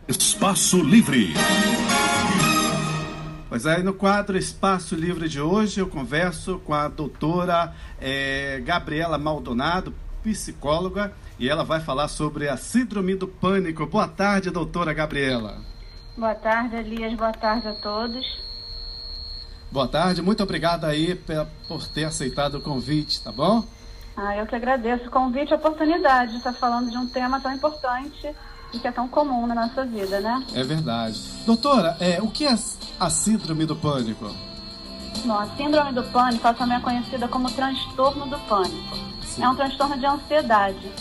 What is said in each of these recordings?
Espaço Livre. Pois é, no quadro Espaço Livre de hoje eu converso com a doutora Gabriela Maldonado, psicóloga, e ela vai falar sobre a síndrome do pânico. Boa tarde, doutora Gabriela. Boa tarde, Elias. Boa tarde a todos. Boa tarde, muito obrigado aí por ter aceitado o convite, tá bom? Eu que agradeço o convite e a oportunidade de estar falando de um tema tão importante e que é tão comum na nossa vida, né? É verdade. Doutora, o que é a síndrome do pânico? Bom, a síndrome do pânico ela também é conhecida como transtorno do pânico. Sim. É um transtorno de ansiedade.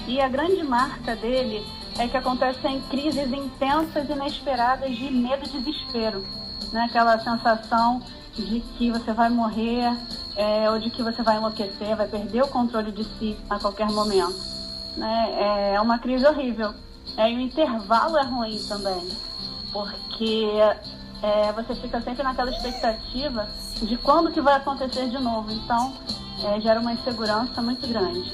E a grande marca dele é que acontecem crises intensas e inesperadas de medo e desespero. Né? Aquela sensação de que você vai morrer ou de que você vai enlouquecer, vai perder o controle de si a qualquer momento. Né? É uma crise horrível. E o intervalo é ruim também, porque você fica sempre naquela expectativa de quando que vai acontecer de novo. Então, gera uma insegurança muito grande.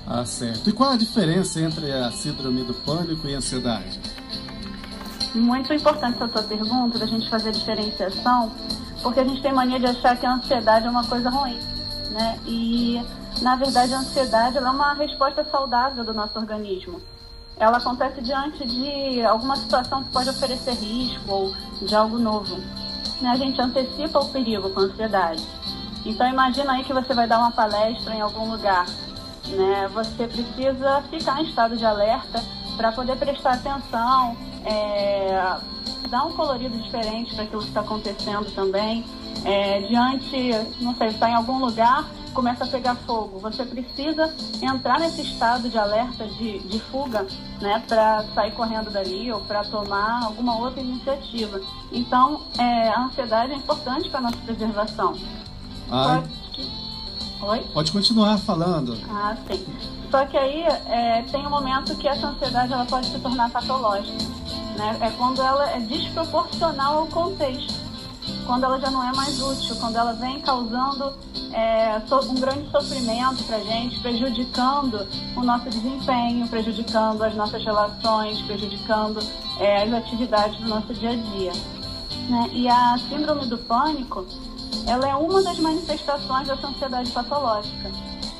Ah, certo. E qual a diferença entre a síndrome do pânico e a ansiedade? Muito importante essa tua pergunta, da gente fazer a diferenciação, porque a gente tem mania de achar que a ansiedade é uma coisa ruim, né? E, na verdade, a ansiedade ela é uma resposta saudável do nosso organismo. Ela acontece diante de alguma situação que pode oferecer risco ou de algo novo. A gente antecipa o perigo com a ansiedade. Então, imagina aí que você vai dar uma palestra em algum lugar. Né? Você precisa ficar em estado de alerta para poder prestar atenção, dar um colorido diferente para aquilo que está acontecendo também. Não sei, está em algum lugar, começa a pegar fogo. Você precisa entrar nesse estado de alerta, de fuga, né, para sair correndo dali ou para tomar alguma outra iniciativa. Então, a ansiedade é importante para a nossa preservação. Oi? Pode continuar falando. Sim. Só que aí tem um momento que essa ansiedade ela pode se tornar patológica. Né? É quando ela é desproporcional ao contexto. Quando ela já não é mais útil, quando ela vem causando um grande sofrimento para a gente, prejudicando o nosso desempenho, prejudicando as nossas relações, prejudicando as atividades do nosso dia a dia. Né? E a síndrome do pânico, ela é uma das manifestações dessa ansiedade patológica.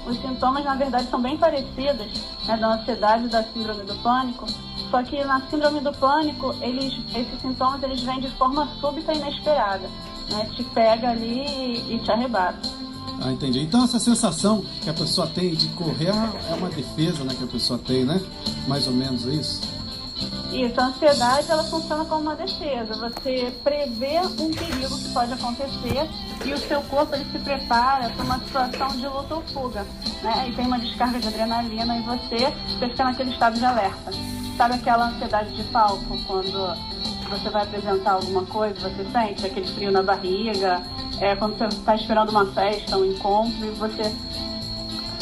Os sintomas, na verdade, são bem parecidos, né, da ansiedade e da síndrome do pânico, só que na síndrome do pânico, esses sintomas eles vêm de forma súbita e inesperada, né? Te pega ali e te arrebata. Entendi. Então essa sensação que a pessoa tem de correr é uma defesa, né, que a pessoa tem, né? Mais ou menos isso? Isso, a ansiedade ela funciona como uma defesa. Você prevê um perigo que pode acontecer e o seu corpo ele se prepara para uma situação de luta ou fuga, né? E tem uma descarga de adrenalina e você fica naquele estado de alerta. Sabe aquela ansiedade de palco, quando você vai apresentar alguma coisa, você sente aquele frio na barriga, quando você está esperando uma festa, um encontro, e você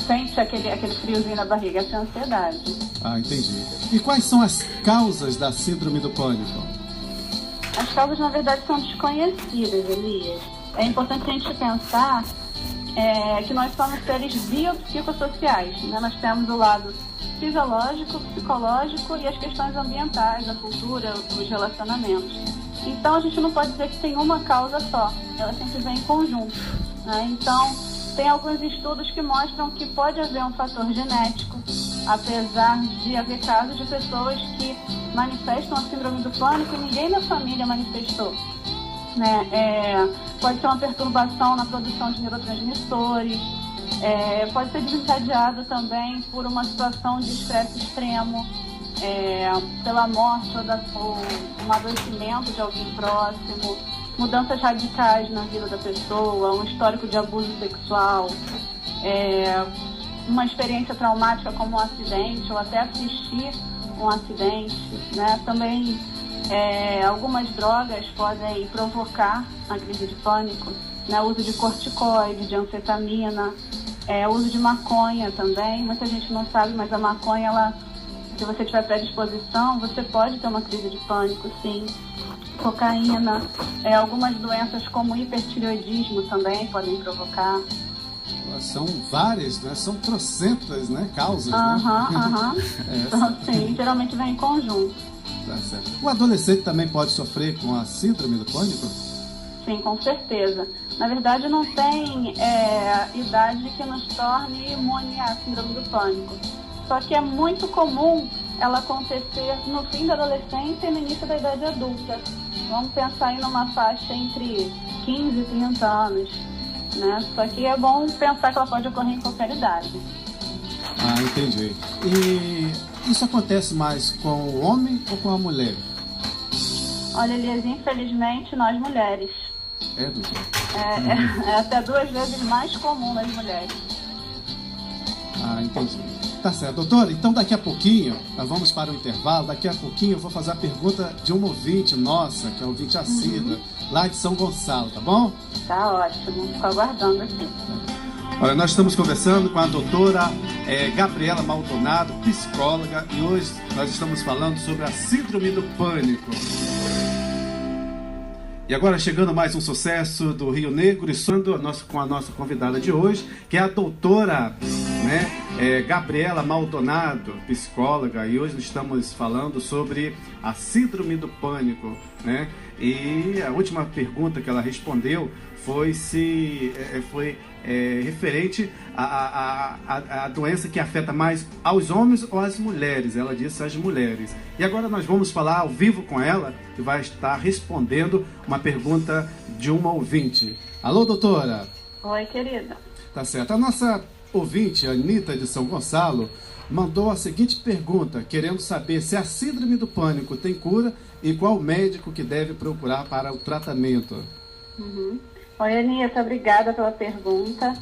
sente aquele friozinho na barriga, essa é a ansiedade. Entendi. E quais são as causas da síndrome do pânico? As causas, na verdade, são desconhecidas, Elias. É importante a gente pensar que nós somos seres biopsicossociais, né? Nós temos o lado fisiológico, psicológico e as questões ambientais, a cultura, os relacionamentos. Então, a gente não pode dizer que tem uma causa só, ela sempre vem em conjunto. Né? Então, tem alguns estudos que mostram que pode haver um fator genético, apesar de haver casos de pessoas que manifestam a síndrome do pânico e ninguém da família manifestou. Né? Pode ser uma perturbação na produção de neurotransmissores, pode ser desencadeado também por uma situação de estresse extremo, pela morte ou um adoecimento de alguém próximo, mudanças radicais na vida da pessoa, um histórico de abuso sexual, uma experiência traumática como um acidente ou até assistir um acidente. Né? Também algumas drogas podem provocar a crise de pânico, né? O uso de corticoide, de anfetamina, o uso de maconha também. Muita gente não sabe, mas a maconha, se você tiver predisposição, você pode ter uma crise de pânico, sim. Cocaína, algumas doenças como hipertireoidismo também podem provocar. São várias, né? São trocentas, né, causas, Então, sim, geralmente vem em conjunto. Tá certo. O adolescente também pode sofrer com a síndrome do pânico? Sim, com certeza. Na verdade, não tem idade que nos torne imune à síndrome do pânico. Só que é muito comum ela acontecer no fim da adolescência e no início da idade adulta. Vamos pensar aí numa faixa entre 15 e 30 anos, né? Só que é bom pensar que ela pode ocorrer em qualquer idade. Ah, entendi. E isso acontece mais com o homem ou com a mulher? Olha, Elias, infelizmente, nós mulheres. É, doutor? É até 2 vezes mais comum nas mulheres. Ah, entendi. Tá certo, doutora. Então daqui a pouquinho, nós vamos para o intervalo. Daqui a pouquinho eu vou fazer a pergunta de uma ouvinte nossa, que é a ouvinte assídua, lá de São Gonçalo, tá bom? Tá ótimo. Fico aguardando aqui. Olha, nós estamos conversando com a doutora Gabriela Maldonado, psicóloga, e hoje nós estamos falando sobre a síndrome do pânico. E agora chegando mais um sucesso do Rio Negro, e com a nossa convidada de hoje, que é a doutora Gabriela Maldonado, psicóloga, e hoje estamos falando sobre a síndrome do pânico, né? E a última pergunta que ela respondeu foi referente à doença que afeta mais aos homens ou às mulheres. Ela disse às mulheres. E agora nós vamos falar ao vivo com ela, que vai estar respondendo uma pergunta de uma ouvinte. Alô, doutora? Oi, querida. Tá certo. A nossa ouvinte, a Anitta de São Gonçalo, mandou a seguinte pergunta, querendo saber se a síndrome do pânico tem cura e qual médico que deve procurar para o tratamento. Oi, Anitta, obrigada pela pergunta.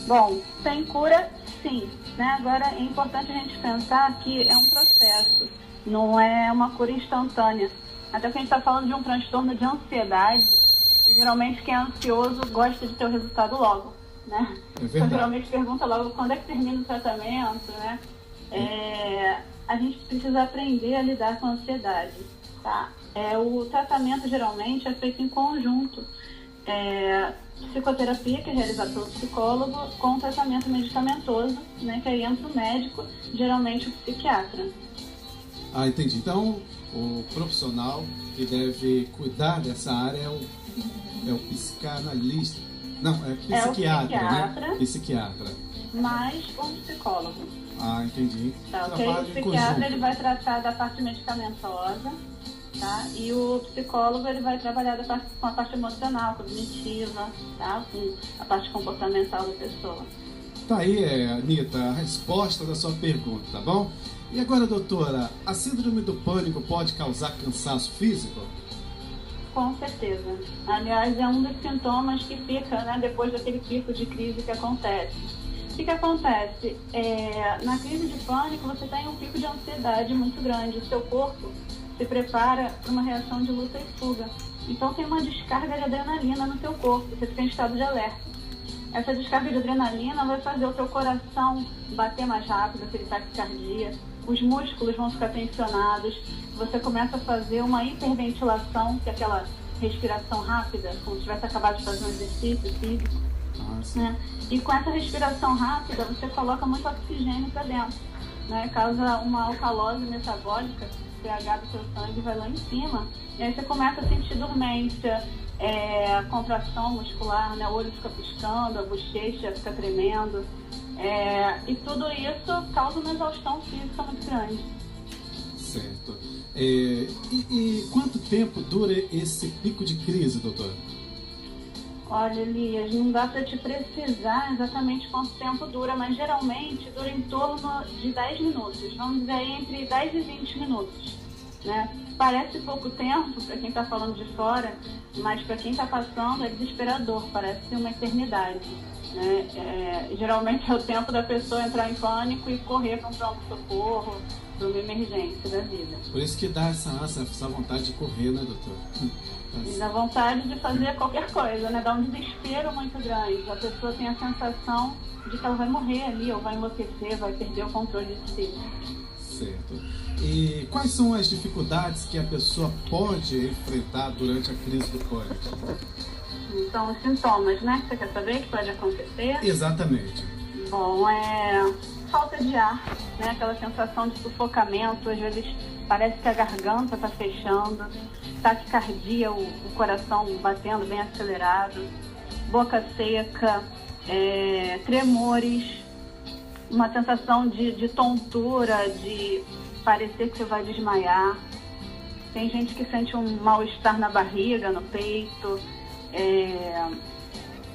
Bom, tem cura, sim, né? Agora é importante a gente pensar que é um processo, não é uma cura instantânea. Até que a gente está falando de um transtorno de ansiedade, e geralmente quem é ansioso gosta de ter o resultado logo, né? Então, geralmente pergunta logo quando é que termina o tratamento, né? A gente precisa aprender a lidar com a ansiedade, tá? O tratamento geralmente é feito em conjunto. Psicoterapia, que é realizada pelo psicólogo, com tratamento medicamentoso, né, que aí entra o médico, geralmente o psiquiatra. Ah, entendi. Então, o profissional que deve cuidar dessa área é o psicanalista. Não, é psiquiatra, né? Psiquiatra. Mais um psicólogo. Ah, entendi. Tá, ok? O psiquiatra ele vai tratar da parte medicamentosa, tá? E o psicólogo ele vai trabalhar com a parte emocional, cognitiva, tá? Com a parte comportamental da pessoa. Tá aí, Anitta, a resposta da sua pergunta, tá bom? E agora, doutora, a síndrome do pânico pode causar cansaço físico? Com certeza. Aliás, é um dos sintomas que fica, né, depois daquele pico de crise que acontece. O que acontece? Na crise de pânico, você tem um pico de ansiedade muito grande. O seu corpo se prepara para uma reação de luta e fuga. Então, tem uma descarga de adrenalina no seu corpo. Você fica em estado de alerta. Essa descarga de adrenalina vai fazer o seu coração bater mais rápido, aquele taquicardia. Os músculos vão ficar tensionados. Você começa a fazer uma hiperventilação, que é aquela respiração rápida, como se tivesse acabado de fazer um exercício físico. Né? E com essa respiração rápida, você coloca muito oxigênio para dentro, né? Causa uma alcalose metabólica, o pH do seu sangue vai lá em cima, e aí você começa a sentir dormência, contração muscular, né? O olho fica piscando, a bochecha fica tremendo, e tudo isso causa uma exaustão física muito grande. Certo. E quanto tempo dura esse pico de crise, doutora? Olha, Elias, não dá para te precisar exatamente quanto tempo dura, mas geralmente dura em torno de 10 minutos. Vamos dizer aí entre 10 e 20 minutos, né? Parece pouco tempo para quem está falando de fora, mas para quem está passando é desesperador, parece uma eternidade, né? Geralmente é o tempo da pessoa entrar em pânico e correr para um pronto-socorro, para uma emergência da vida. Por isso que dá essa vontade de correr, né, doutor? E dá vontade de fazer qualquer coisa, né? Dá um desespero muito grande. A pessoa tem a sensação de que ela vai morrer ali, ou vai enlouquecer, vai perder o controle de si. Certo. E quais são as dificuldades que a pessoa pode enfrentar durante a crise do pânico? Então, os sintomas, né? Você quer saber que pode acontecer? Exatamente. Bom, falta de ar, né? Aquela sensação de sufocamento, às vezes parece que a garganta está fechando, taquicardia, o coração batendo bem acelerado, boca seca, tremores, uma sensação de tontura, de parecer que você vai desmaiar. Tem gente que sente um mal-estar na barriga, no peito.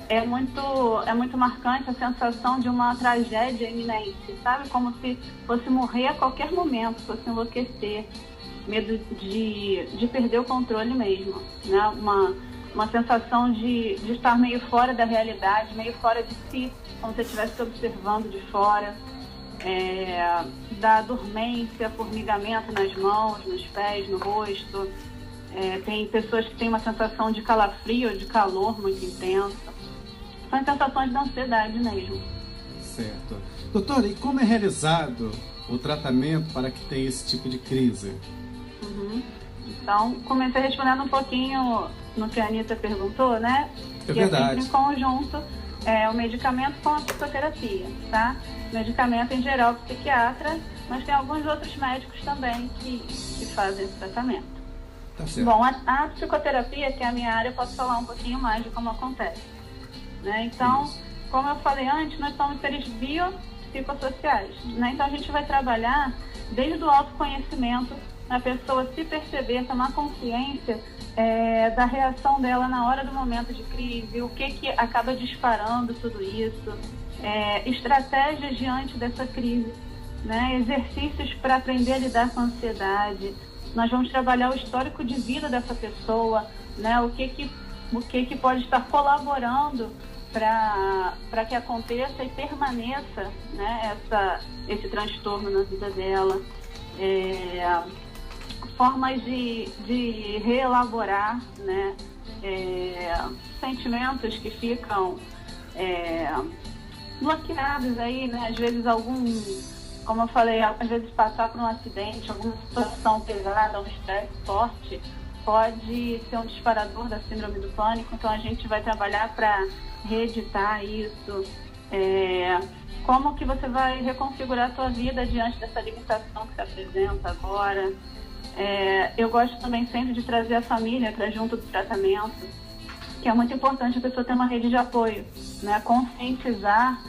É muito marcante a sensação de uma tragédia iminente, sabe? Como se fosse morrer a qualquer momento, fosse enlouquecer, medo de perder o controle mesmo, né? Uma sensação de estar meio fora da realidade, meio fora de si, como se estivesse observando de fora, da dormência, formigamento nas mãos, nos pés, no rosto. Tem pessoas que têm uma sensação de calafrio, de calor muito intensa. São sensações de ansiedade mesmo. Certo. Doutora, e como é realizado o tratamento para que tenha esse tipo de crise? Então, comecei respondendo um pouquinho no que a Anitta perguntou, né? É verdade. Em conjunto, o medicamento com a psicoterapia, tá? Medicamento em geral, psiquiatra, mas tem alguns outros médicos também que fazem esse tratamento. Tá certo. Bom, a psicoterapia, que é a minha área, eu posso falar um pouquinho mais de como acontece. Né? Então, como eu falei antes, nós somos seres biopsicossociais. Né? Então, a gente vai trabalhar desde o autoconhecimento, a pessoa se perceber, tomar consciência da reação dela na hora do momento de crise, o que acaba disparando tudo isso, estratégias diante dessa crise, né? Exercícios para aprender a lidar com a ansiedade. Nós vamos trabalhar o histórico de vida dessa pessoa, né? O que pode estar colaborando para que aconteça e permaneça, né, esse transtorno na vida dela. Formas de reelaborar, né, sentimentos que ficam bloqueados aí, né? Às vezes como eu falei, às vezes passar por um acidente, alguma situação pesada, um estresse forte, pode ser um disparador da síndrome do pânico. Então a gente vai trabalhar para reeditar isso, como que você vai reconfigurar a sua vida diante dessa limitação que se apresenta agora. Eu gosto também sempre de trazer a família para junto do tratamento, que é muito importante a pessoa ter uma rede de apoio, né? Conscientizar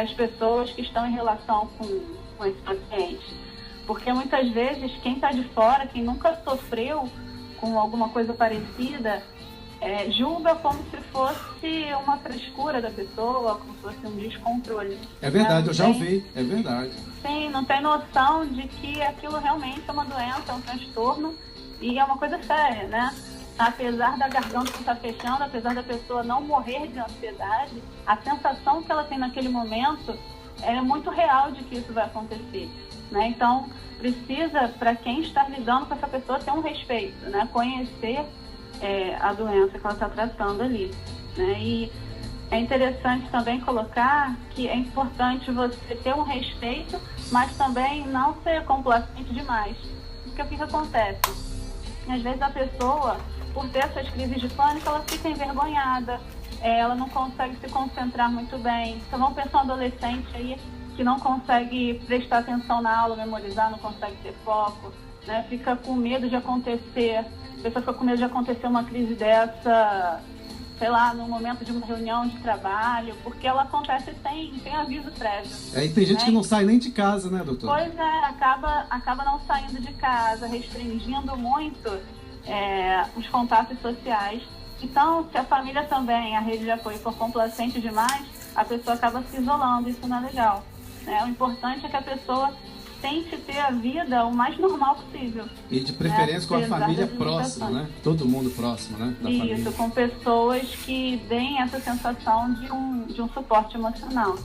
as pessoas que estão em relação com esse paciente, porque muitas vezes quem está de fora, quem nunca sofreu com alguma coisa parecida, julga como se fosse uma frescura da pessoa, como se fosse um descontrole. É verdade, eu já ouvi, é verdade. Sim, não tem noção de que aquilo realmente é uma doença, é um transtorno e é uma coisa séria, né? Apesar da garganta não estar fechando, apesar da pessoa não morrer de ansiedade, a sensação que ela tem naquele momento é muito real de que isso vai acontecer, né? Então, precisa, para quem está lidando com essa pessoa, ter um respeito, né? Conhecer a doença que ela está tratando ali, né? E é interessante também colocar que é importante você ter um respeito, mas também não ser complacente demais. Porque o que acontece? Às vezes a pessoa, por ter essas crises de pânico, ela fica envergonhada, ela não consegue se concentrar muito bem. Então vamos pensar um adolescente aí que não consegue prestar atenção na aula, memorizar, não consegue ter foco, né? Fica com medo de acontecer. A pessoa fica com medo de acontecer uma crise dessa, sei lá, no momento de uma reunião de trabalho, porque ela acontece sem aviso prévio. E tem gente que não sai nem de casa, né, doutor? Pois acaba não saindo de casa, restringindo muito os contatos sociais. Então, se a família também, a rede de apoio for complacente demais, a pessoa acaba se isolando, isso não é legal. O importante é que a pessoa tente ter a vida o mais normal possível. E de preferência com a família próxima, né? Todo mundo próximo, né? Da isso, família. Com pessoas que deem essa sensação de um suporte emocional.